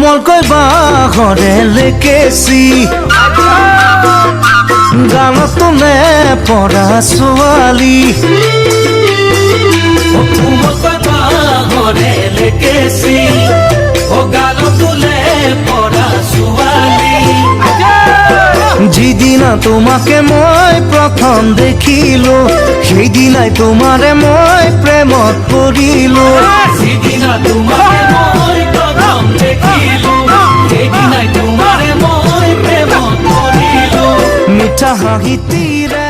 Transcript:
কোমলকৈ বাঁহৰে লেকেচি গানত তোলে পৰা ছোৱালী কোমলকৈ বাঁহৰে লেকেচি গানত তোলে পৰা ছোৱালী যিদিনা তোমাকে মই প্ৰথম দেখিলো সেইদিনাই তোমাৰে মই প্ৰেমত পৰিলো যিদিনা তোমাকে মই প্ৰথম দেখিলো সেইদিনাই তোমাৰে মই প্ৰেমত পৰিলো মিঠা হাঁহিতিৰে